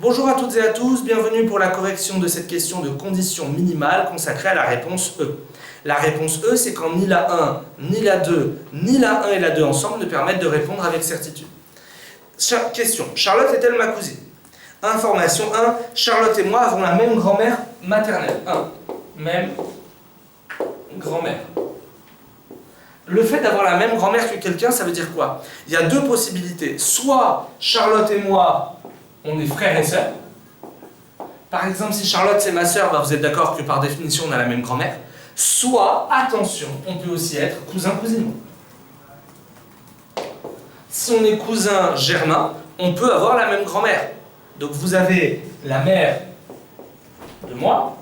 Bonjour à toutes et à tous, bienvenue pour la correction de cette question de condition minimale consacrée à la réponse E. La réponse E, c'est quand ni la 1, ni la 2, ni la 1 et la 2 ensemble ne permettent de répondre avec certitude. Question, Charlotte est-elle ma cousine? Information 1, Charlotte et moi avons la même grand-mère maternelle. 1. Même grand-mère. Le fait d'avoir la même grand-mère que quelqu'un, ça veut dire quoi? Il y a deux possibilités. Soit Charlotte et moi, on est frères et sœurs. Par exemple, si Charlotte c'est ma sœur, vous êtes d'accord que par définition on a la même grand-mère. Soit, attention, on peut aussi être cousin-cousine. Si on est cousin germain, on peut avoir la même grand-mère. Donc vous avez la mère de moi,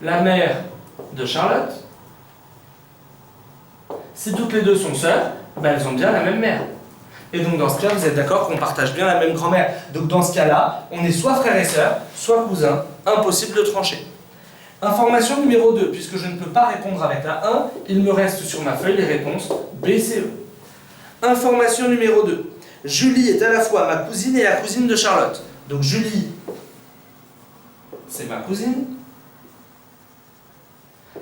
la mère de Charlotte. Si toutes les deux sont sœurs, elles ont bien la même mère. Et donc dans ce cas, vous êtes d'accord qu'on partage bien la même grand-mère. Donc dans ce cas-là, on est soit frères et sœurs, soit cousins. Impossible de trancher. Information numéro 2, puisque je ne peux pas répondre avec la 1, il me reste sur ma feuille les réponses B, C, E. Information numéro 2. Julie est à la fois ma cousine et la cousine de Charlotte. Donc Julie, c'est ma cousine.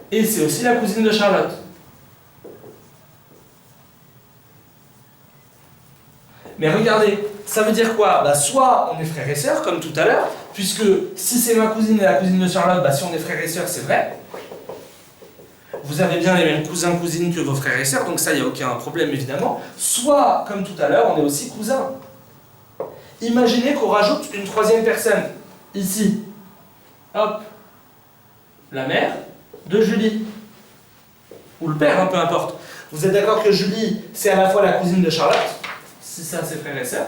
Et c'est aussi la cousine de Charlotte. Mais regardez, ça veut dire quoi? Soit on est frères et sœurs, comme tout à l'heure, puisque si c'est ma cousine et la cousine de Charlotte, si on est frères et sœurs, c'est vrai. Vous avez bien les mêmes cousins-cousines que vos frères et sœurs, donc ça, il n'y a aucun problème, évidemment. Soit, comme tout à l'heure, on est aussi cousins. Imaginez qu'on rajoute une troisième personne, ici. Hop. La mère de Julie. Ou le père, peu importe. Vous êtes d'accord que Julie, c'est à la fois la cousine de Charlotte? Si ça c'est frère et sœur.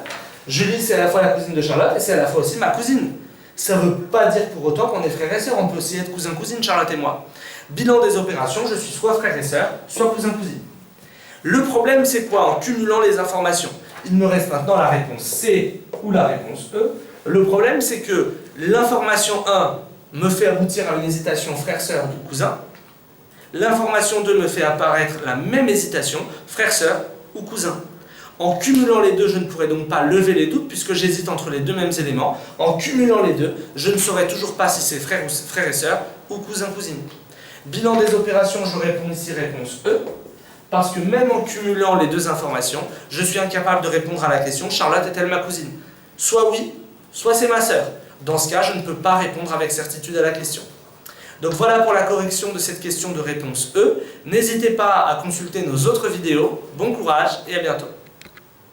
Julie c'est à la fois la cousine de Charlotte et c'est à la fois aussi ma cousine. Ça ne veut pas dire pour autant qu'on est frère et sœur, on peut aussi être cousin-cousine, Charlotte et moi. Bilan des opérations, je suis soit frère et sœur, soit cousin-cousine. Le problème c'est quoi? En cumulant les informations, il me reste maintenant la réponse C ou la réponse E. Le problème c'est que l'information 1 me fait aboutir à une hésitation frère-sœur ou cousin. L'information 2 me fait apparaître la même hésitation, frère-sœur ou cousin. En cumulant les deux, je ne pourrais donc pas lever les doutes puisque j'hésite entre les deux mêmes éléments. En cumulant les deux, je ne saurais toujours pas si c'est frère et sœur ou cousin-cousine. Bilan des opérations, je réponds ici réponse E. Parce que même en cumulant les deux informations, je suis incapable de répondre à la question « Charlotte est-elle ma cousine ?» Soit oui, soit c'est ma sœur. Dans ce cas, je ne peux pas répondre avec certitude à la question. Donc voilà pour la correction de cette question de réponse E. N'hésitez pas à consulter nos autres vidéos. Bon courage et à bientôt.